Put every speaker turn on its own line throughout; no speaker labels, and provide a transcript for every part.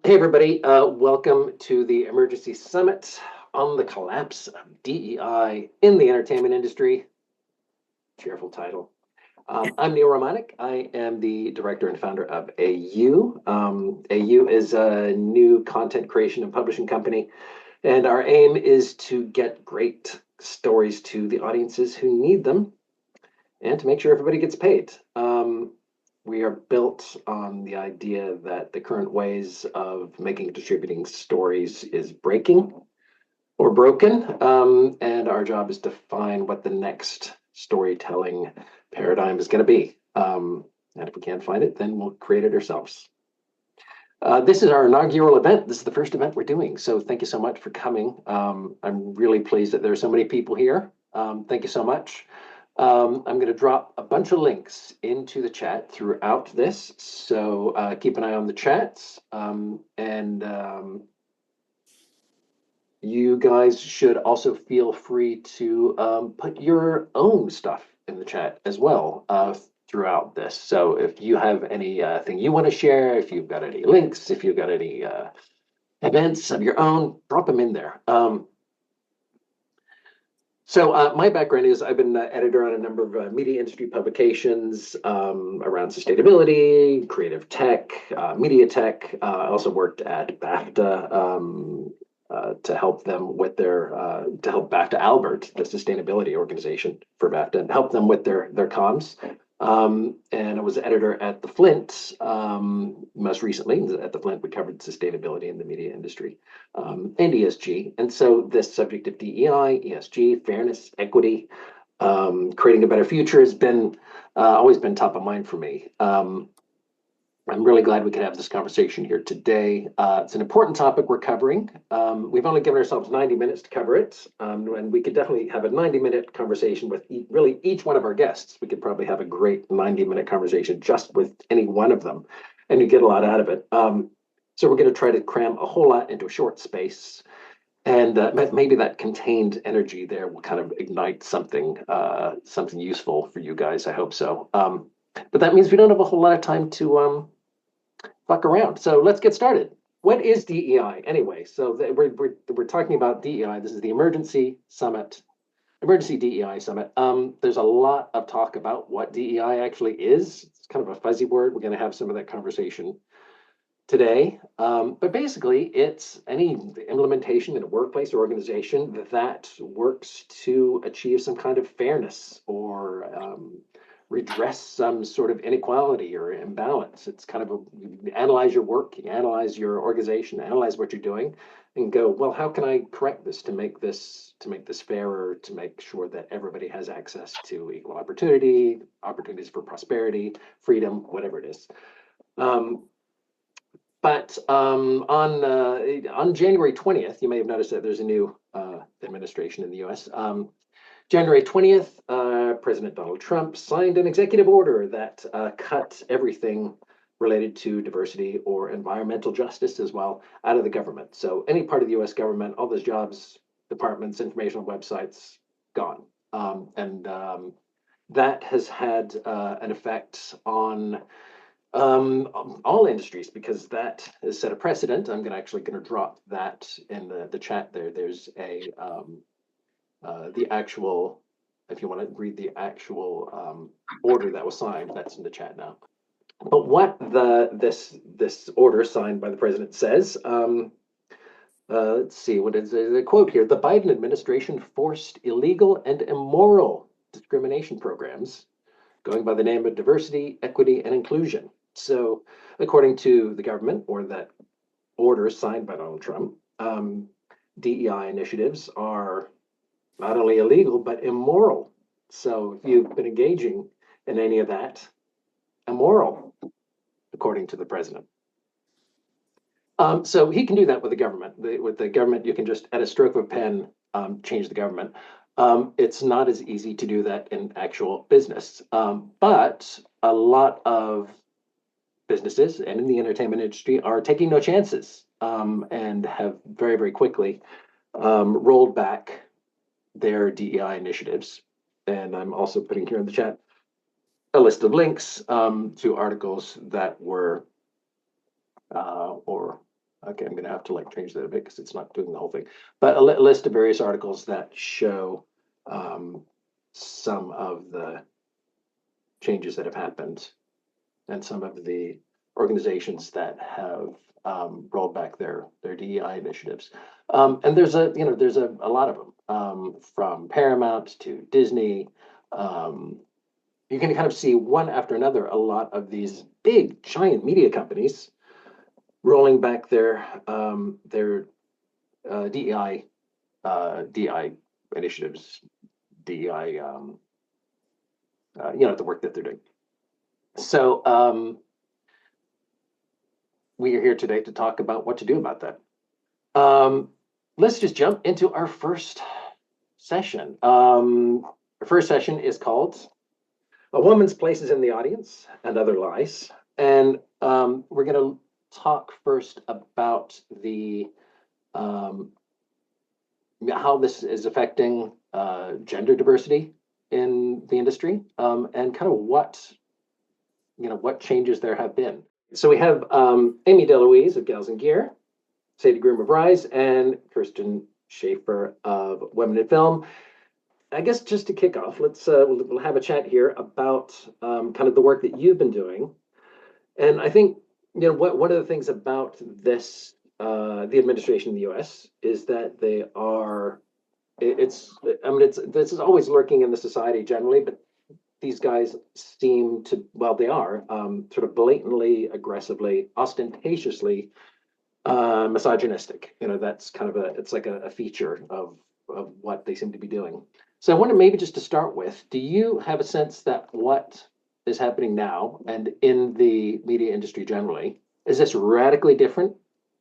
Hey, everybody. Welcome to the Emergency Summit on the collapse of DEI in the entertainment industry. Cheerful title. I'm Neil Romanek. I am the director and founder of AU. AU is a new content creation and publishing company, and our aim is to get great stories to the audiences who need them and to make sure everybody gets paid. We are built on the idea that the current ways of making and distributing stories is breaking or broken, and our job is to find what the next storytelling paradigm is going to be. And if we can't find it, then we'll create it ourselves. This is our inaugural event. This is the first event we're doing, so thank you so much for coming. I'm really pleased that there are so many people here. Thank you so much. I'm going to drop a bunch of links into the chat throughout this, so keep an eye on the chats. You guys should also feel free to put your own stuff in the chat as well throughout this. So if you have anything you want to share, if you've got any links, if you've got any events of your own, drop them in there. So my background is I've been editor on a number of media industry publications around sustainability, creative tech, media tech. I also worked at BAFTA to help them with their, to help BAFTA Albert, the sustainability organization for BAFTA, and help them with their comms. And I was editor at The Flint, most recently. At The Flint, we covered sustainability in the media industry and ESG. And so this subject of DEI, ESG, fairness, equity, creating a better future has been always been top of mind for me. I'm really glad we could have this conversation here today. It's an important topic we're covering. We've only given ourselves 90 minutes to cover it, and we could definitely have a 90-minute conversation with really each one of our guests. We could probably have a great 90-minute conversation just with any one of them, and you get a lot out of it. So we're going to try to cram a whole lot into a short space, and maybe that contained energy there will kind of ignite something useful for you guys. I hope so. But that means we don't have a whole lot of time to fuck around. So let's get started. What is DEI anyway? So we're talking about DEI. This is the Emergency Summit, Emergency DEI Summit. There's a lot of talk about what DEI actually is. It's kind of a fuzzy word. We're going to have some of that conversation today. But basically, it's any implementation in a workplace or organization that works to achieve some kind of fairness or redress some sort of inequality or imbalance. It's kind of you analyze your work, you analyze your organization, analyze what you're doing, and go, well, how can I correct this to make this fairer, to make sure that everybody has access to equal opportunity, opportunities for prosperity, freedom, whatever it is. But on January 20th, you may have noticed that there's a new administration in the U.S. January 20th, President Donald Trump signed an executive order that cut everything related to diversity or environmental justice as well out of the government. So any part of the U.S. government, all those jobs, departments, informational websites, gone. That has had an effect on all industries because that has set a precedent. I'm actually going to drop that in the chat there. There's a the actual, if you want to read the actual order that was signed, that's in the chat now. But what this order signed by the president says, let's see, what is the quote here? The Biden administration forced illegal and immoral discrimination programs going by the name of diversity, equity, and inclusion. So according to the government, or that order signed by Donald Trump, DEI initiatives are not only illegal, but immoral. So if you've been engaging in any of that, immoral, according to the president. So he can do that with the government. With the government, you can just, at a stroke of a pen, change the government. It's not as easy to do that in actual business. But a lot of businesses and in the entertainment industry are taking no chances and have very, very quickly rolled back their DEI initiatives. And I'm also putting here in the chat a list of links to articles that were or Okay, I'm going to have to like change that a bit because it's not doing the whole thing. But a list of various articles that show some of the changes that have happened and some of the organizations that have rolled back their DEI initiatives. And there's a lot of them from Paramount to Disney. You can kind of see one after another a lot of these big giant media companies rolling back their DEI initiatives, DEI the work that they're doing. So we are here today to talk about what to do about that. Let's just jump into our first session. Our first session is called "A Woman's Place is in the Audience and Other Lies," and we're going to talk first about the how this is affecting gender diversity in the industry, and kind of what changes there have been. So we have Amy DeLuise of GalsNGear, Sadie Groom of Rise, and Kirsten Schaefer of Women in Film. I guess just to kick off, we'll have a chat here about kind of the work that you've been doing. And I think one of the things about this the administration in the U.S. is that they are this is always lurking in the society generally, but these guys seem to, well, they are sort of blatantly, aggressively, ostentatiously misogynistic. That's kind of it's like a feature of what they seem to be doing. So I wonder, maybe just to start with, do you have a sense that what is happening now and in the media industry generally, is this radically different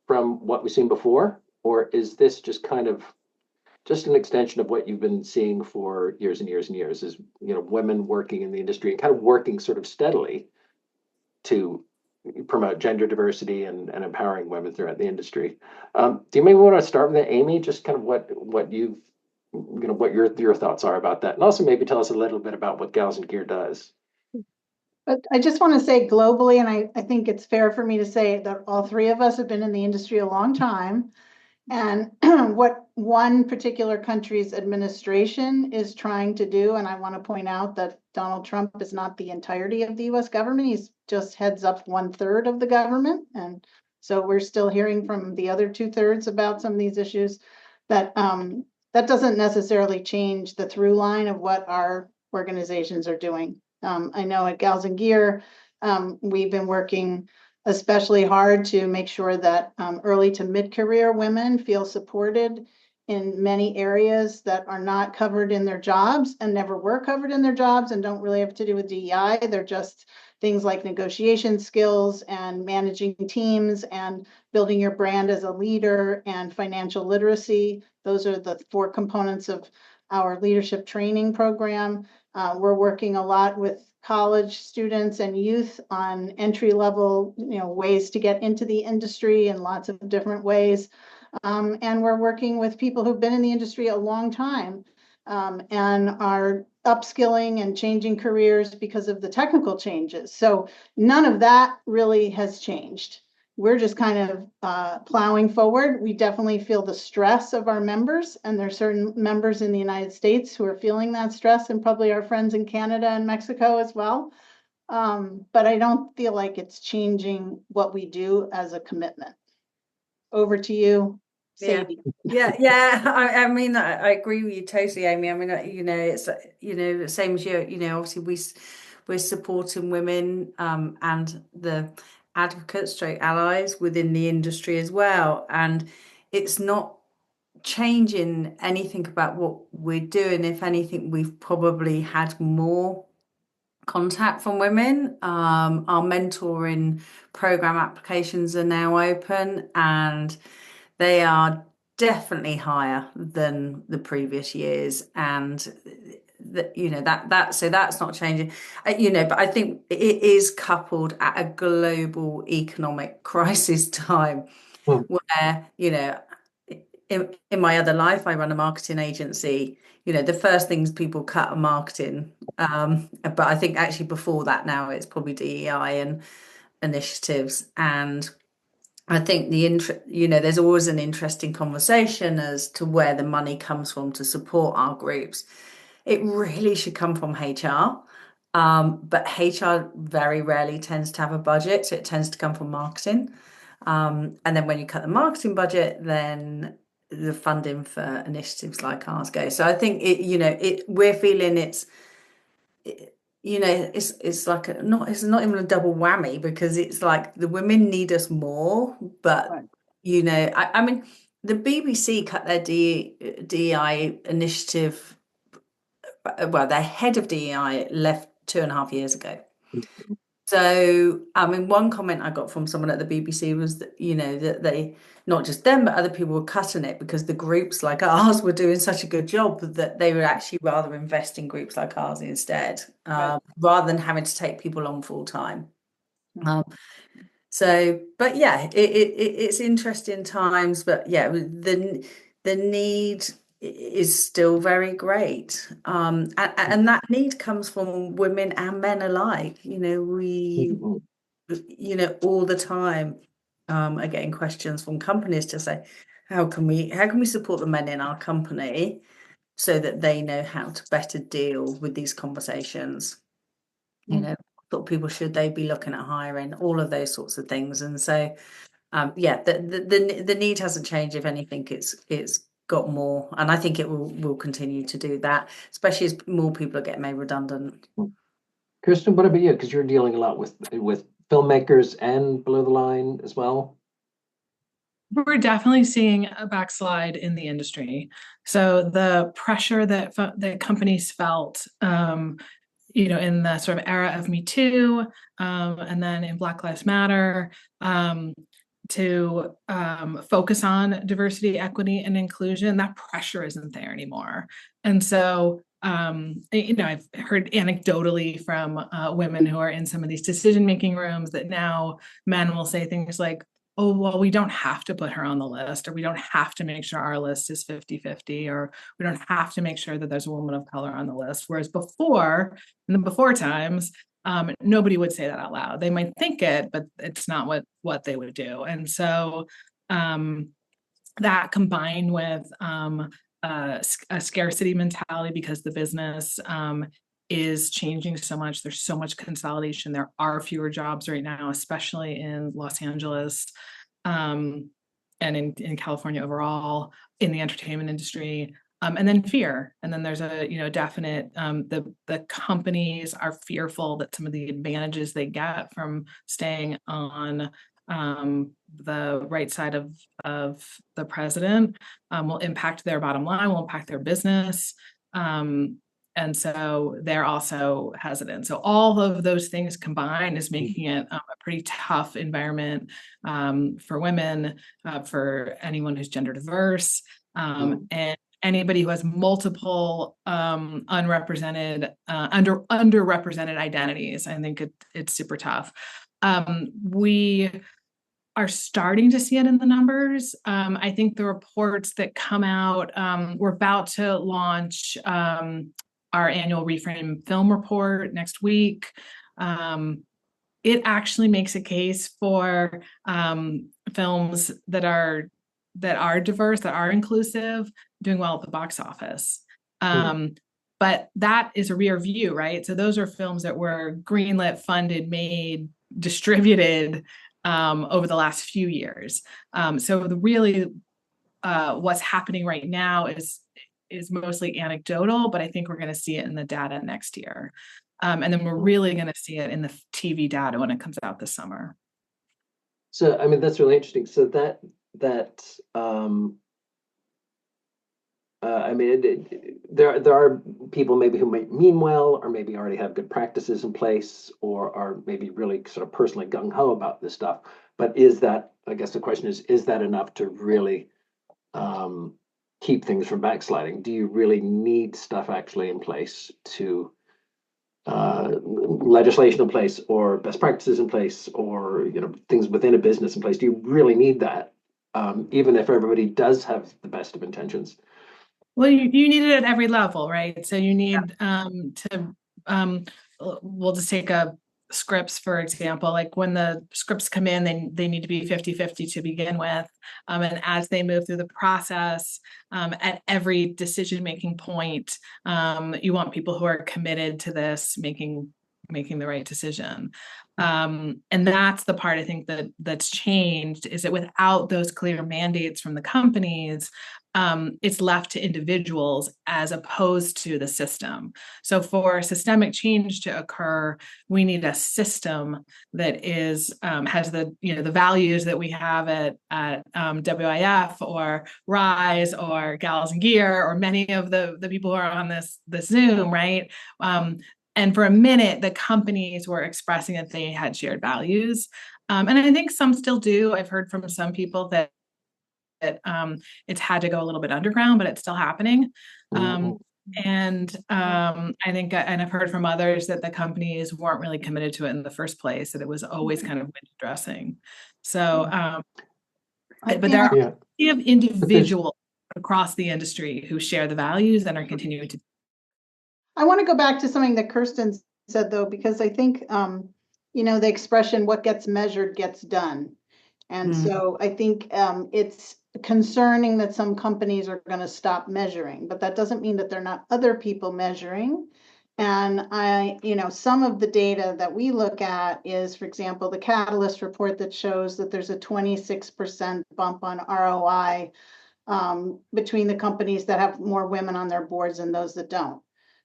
from what we've seen before? Or is this just kind of just an extension of what you've been seeing for years and years and years, is women working in the industry and kind of working sort of steadily to promote gender diversity and empowering women throughout the industry. Do you maybe want to start with that, Amy? Just kind of what you've what your thoughts are about that, and also maybe tell us a little bit about what GalsNGear does.
But I just want to say globally, and I think it's fair for me to say that all three of us have been in the industry a long time. And what one particular country's administration is trying to do, and I want to point out that Donald Trump is not the entirety of the US government. He's just heads up 1/3 of the government. And so we're still hearing from the other 2/3 about some of these issues. That doesn't necessarily change the through line of what our organizations are doing. I know at GalsNGear, we've been working especially hard to make sure that early to mid-career women feel supported in many areas that are not covered in their jobs and never were covered in their jobs and don't really have to do with DEI. They're just things like negotiation skills and managing teams and building your brand as a leader and financial literacy. Those are the 4 components of our leadership training program. We're working a lot with college students and youth on entry level, ways to get into the industry in lots of different ways. And we're working with people who've been in the industry a long time and are upskilling and changing careers because of the technical changes. So none of that really has changed. We're just kind of plowing forward. We definitely feel the stress of our members, and there are certain members in the United States who are feeling that stress, and probably our friends in Canada and Mexico as well. But I don't feel like it's changing what we do as a commitment. Over to you, Sadie.
Yeah. I mean, I agree with you totally, Amy. I mean, it's the same as you. Obviously we're supporting women and the advocates, stroke allies within the industry as well, and it's not changing anything about what we're doing. If anything, we've probably had more contact from women. Our mentoring program applications are now open, and they are definitely higher than the previous years, and so that's not changing, but I think it is coupled at a global economic crisis time where in my other life I run a marketing agency. The first things people cut are marketing, but I think actually before that now it's probably DEI and initiatives, and I think there's always an interesting conversation as to where the money comes from to support our groups. It really should come from HR. But HR very rarely tends to have a budget, so it tends to come from marketing. And then when you cut the marketing budget, then the funding for initiatives like ours goes. So I think we're feeling it's like it's not even a double whammy, because it's like the women need us more, but
Right.
I mean, the BBC cut their DEI initiative. Well, their head of DEI left 2.5 years ago. So, I mean, one comment I got from someone at the BBC was that, that they, not just them, but other people were cutting it because the groups like ours were doing such a good job that they would actually rather invest in groups like ours instead, rather than having to take people on full time. But yeah, it's interesting times, but yeah, the need is still very great. And that need comes from women and men alike. We, all the time are getting questions from companies to say, how can we support the men in our company so that they know how to better deal with these conversations? Thought people, should they be looking at hiring, all of those sorts of things. And so the need hasn't changed. If anything, it's got more, and I think it will continue to do that, especially as more people are getting made redundant.
Kirsten, what about you? Because you're dealing a lot with filmmakers and below the line as well.
We're definitely seeing a backslide in the industry. So the pressure that companies felt, in the sort of era of Me Too, and then in Black Lives Matter, to focus on diversity, equity, and inclusion, that pressure isn't there anymore. And so, I've heard anecdotally from women who are in some of these decision-making rooms that now men will say things like, oh, well, we don't have to put her on the list, or we don't have to make sure our list is 50-50, or we don't have to make sure that there's a woman of color on the list. Whereas before, in the before times, nobody would say that out loud. They might think it, but it's not what they would do. And so that combined with a scarcity mentality, because the business is changing so much. There's so much consolidation. There are fewer jobs right now, especially in Los Angeles, and in California overall, in the entertainment industry. And then fear. And then there's a definite, the companies are fearful that some of the advantages they get from staying on the right side of the president will impact their bottom line, will impact their business. And so they're also hesitant. So all of those things combined is making it a pretty tough environment for women, for anyone who's gender diverse, and anybody who has multiple underrepresented identities. I think it's super tough. We are starting to see it in the numbers. I think the reports that come out, we're about to launch our annual Reframe film report next week. It actually makes a case for films that are diverse, that are inclusive, doing well at the box office. But that is a rear view, right? So those are films that were greenlit, funded, made, distributed over the last few years. So what's happening right now is mostly anecdotal, but I think we're going to see it in the data next year. And then we're really going to see it in the TV data when it comes out this summer.
So, I mean, that's really interesting. So I mean, there are people maybe who might mean well, or maybe already have good practices in place, or are maybe really sort of personally gung-ho about this stuff. But I guess the question is that enough to really keep things from backsliding? Do you really need stuff actually in place to legislation in place, or best practices in place, or things within a business in place? Do you really need that, even if everybody does have the best of intentions?
Well, you need it at every level, right? So you need we'll just take a scripts, for example, like when the scripts come in, they need to be 50-50 to begin with. And as they move through the process, at every decision-making point, you want people who are committed to this, making the right decision. And that's the part I think that's changed, is that without those clear mandates from the companies, it's left to individuals as opposed to the system. So for systemic change to occur, we need a system that is has the the values that we have at WIF or Rise or GalsNGear or many of the people who are on this Zoom, right? And for a minute, the companies were expressing that they had shared values. And I think some still do. I've heard from some people that it's had to go a little bit underground, but it's still happening. And I think, and I've heard from others that the companies weren't really committed to it in the first place, that it was always kind of window dressing. So, but there are plenty of individuals across the industry who share the values and are continuing to.
I want to go back to something that Kirsten said, though, because I think, the expression, what gets measured gets done. And so I think it's concerning that some companies are going to stop measuring, but that doesn't mean that there are not other people measuring. And some of the data that we look at is, for example, the Catalyst report that shows that there's a 26% bump on ROI between the companies that have more women on their boards and those that don't.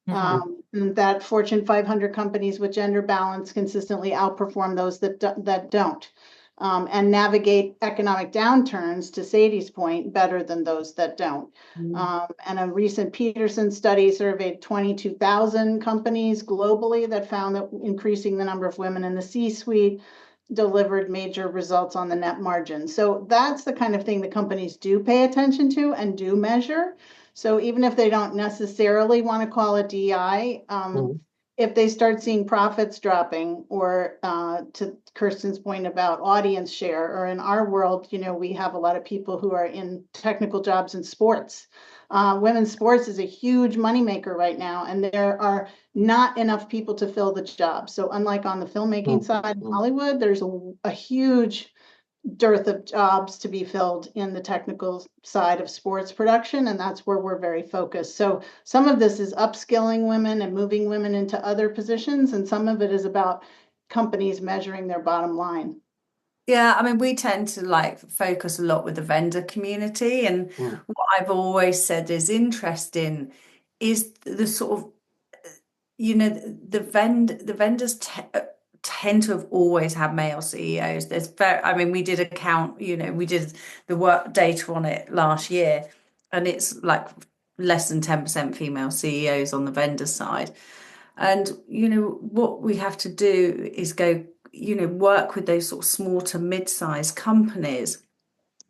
That Fortune 500 companies with gender balance consistently outperform those that don't, and navigate economic downturns, to Sadie's point, better than those that don't. And a recent Peterson study surveyed 22,000 companies globally that found that increasing the number of women in the C-suite delivered major results on the net margin. So that's the kind of thing that companies do pay attention to and do measure. So even if they don't necessarily want to call it DEI, if they start seeing profits dropping, or to Kirsten's point about audience share, or in our world, we have a lot of people who are in technical jobs in sports. Women's sports is a huge moneymaker right now, and there are not enough people to fill the job. So unlike on the filmmaking side in Hollywood, there's a huge dearth of jobs to be filled in the technical side of sports production, and that's where we're very focused. So some of this is upskilling women and moving women into other positions, and some of it is about companies measuring their bottom line.
Yeah, I mean, we tend to focus a lot with the vendor community, and what I've always said is interesting is the sort of, the vendors tend to have always had male CEOs. We did a count, we did the work data on it last year, and it's like less than 10% female CEOs on the vendor side. And, what we have to do is go, work with those sort of small to mid-sized companies,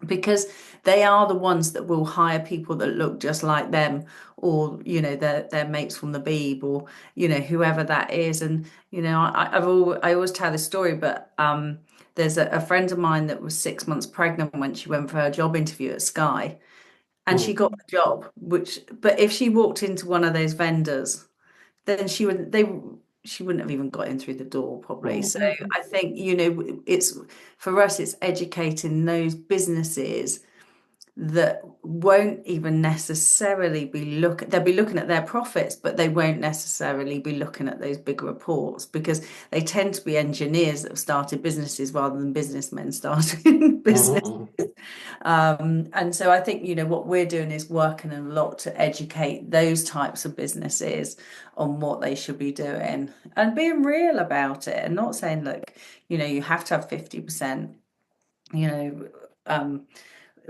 because they are the ones that will hire people that look just like them, or their mates from the Beeb, or whoever that is. And I always tell this story, but there's a friend of mine that was 6 months pregnant when she went for her job interview at Sky, and she got the job. But if she walked into one of those vendors, then she wouldn't have even got in through the door, probably. So I think, it's, for us, it's educating those businesses that won't even necessarily they'll be looking at their profits, but they won't necessarily be looking at those big reports, because they tend to be engineers that have started businesses rather than businessmen starting businesses. And so I think, what we're doing is working a lot to educate those types of businesses on what they should be doing, and being real about it, and not saying, look, you have to have 50%,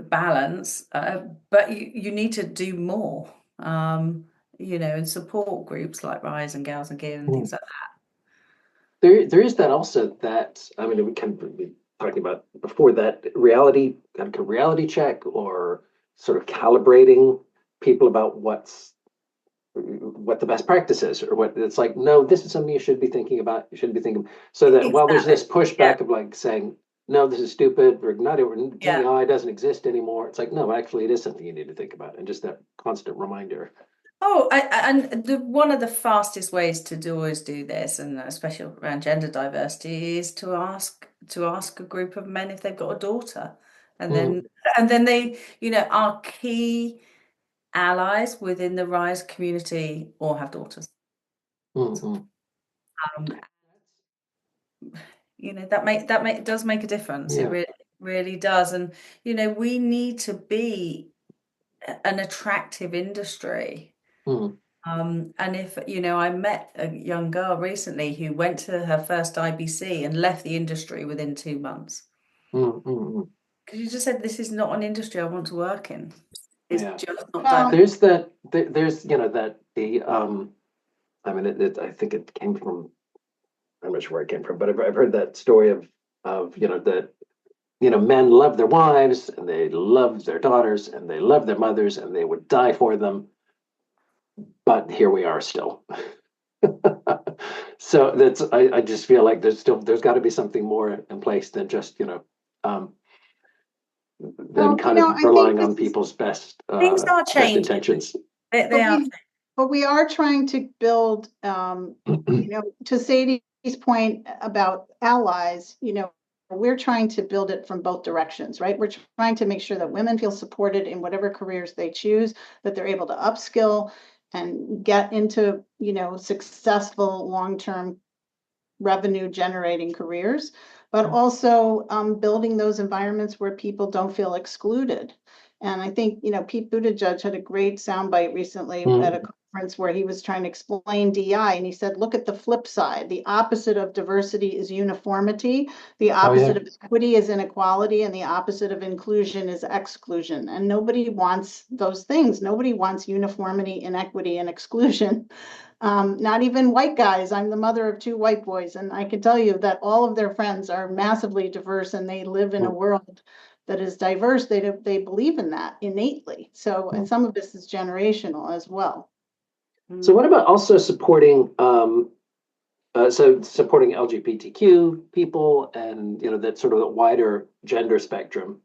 balance, but you need to do more, and support groups like Rise and GalsNGear and things like that.
There is that also, that we can be talking about before, that reality check, or sort of calibrating people about what the best practice is, or what it's like. No, this is something you should be thinking about. You shouldn't be thinking. So that while there's this pushback of saying, no, this is stupid, or not, DEI doesn't exist anymore. It's like, no, actually, it is something you need to think about, and just that constant reminder.
One of the fastest ways to always do this, and especially around gender diversity, is to ask a group of men if they've got a daughter, and then they, are key allies within the Rise community or have daughters.
Mm.
That does make a difference.
Yeah.
It really does, and we need to be an attractive industry. And if, I met a young girl recently who went to her first IBC and left the industry within 2 months. Because you just said, this is not an industry I want to work in. It's just not
diverse. I mean, I think it came from, I'm not sure where it came from, but I've heard that story of that, men love their wives and they love their daughters and they love their mothers and they would die for them. But here we are still. So I just feel like there's got to be something more in place than just, than kind of relying on people's best intentions.
But we are trying to build, to Sadie's point about allies, we're trying to build it from both directions, right? We're trying to make sure that women feel supported in whatever careers they choose, that they're able to upskill and get into, successful long-term revenue generating careers, but also building those environments where people don't feel excluded. And I think, Pete Buttigieg had a great soundbite recently at a conference where he was trying to explain DEI, and he said, look at the flip side. The opposite of diversity is uniformity. The opposite of equity is inequality, and the opposite of inclusion is exclusion. And nobody wants those things. Nobody wants uniformity, inequity, and exclusion. Not even white guys. I'm the mother of 2 white boys, and I can tell you that all of their friends are massively diverse, and they live in a world that is diverse. They believe in that innately. So, and some of this is generational as well.
So what about also supporting supporting LGBTQ people and that sort of wider gender spectrum?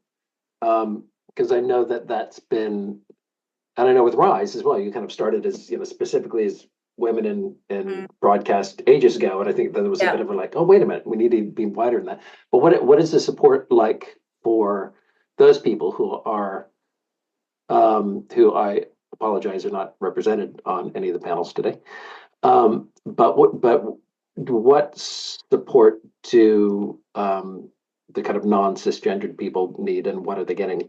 Because I know that's been, and I know with Rise as well, you kind of started as specifically as women in broadcast ages ago, and I think that there was a bit of a like, oh wait a minute, we need to be wider than that. But what is the support like for those people who are who I apologize are not represented on any of the panels today? But what support do the kind of non-cisgendered people need, and what are they getting?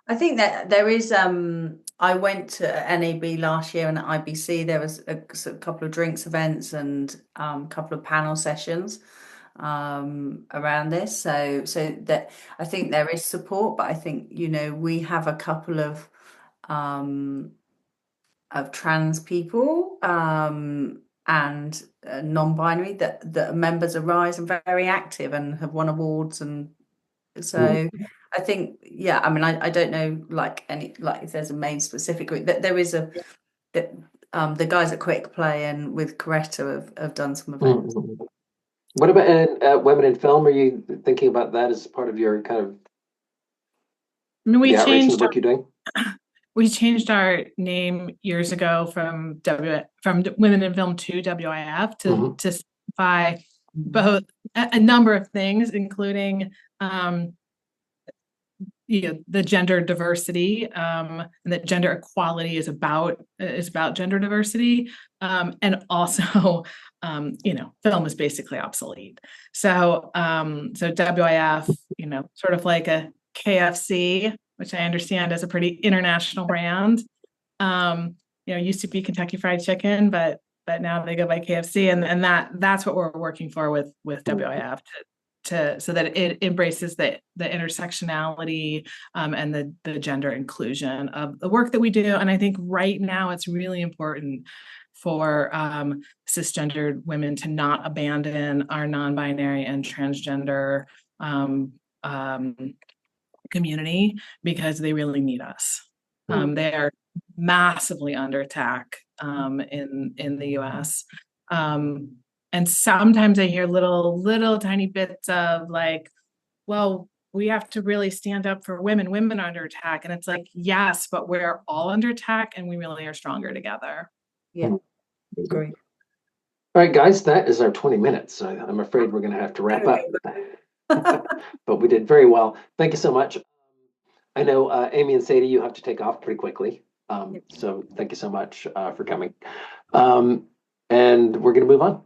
I think that there is, I went to NAB last year, and at IBC there was a couple of drinks events and a couple of panel sessions around this. So that I think there is support, but I think, we have a couple of trans people and non-binary that are members of Rise and very active and have won awards, and so I think, I mean, I don't know if there's a main specific group. That there is the guys at Quick Play and with Coretta have done some events.
What about women in film? Are you thinking about that as part of your kind of
we
changed work you're doing?
We changed our name years ago from Women in Film to WIF to signify both a number of things, including the gender diversity, and that gender equality is about gender diversity, and also film is basically obsolete. So WIF, sort of like a KFC, which I understand is a pretty international brand. Used to be Kentucky Fried Chicken, but now they go by KFC, and that's what we're working for with WIF so that it embraces the intersectionality and the gender inclusion of the work that we do. And I think right now it's really important for cisgendered women to not abandon our non-binary and transgender community, because they really need us. They are massively under attack in the US. And sometimes I hear little tiny bits of like, well, we have to really stand up for women. Women are under attack. And it's like, yes, but we're all under attack and we really are stronger together.
Yeah, agree.
All right, guys, that is our 20 minutes. I'm afraid we're going to have to wrap up. But we did very well. Thank you so much. I know Amy and Sadie, you have to take off pretty quickly. So thank you so much for coming. And we're going to move on.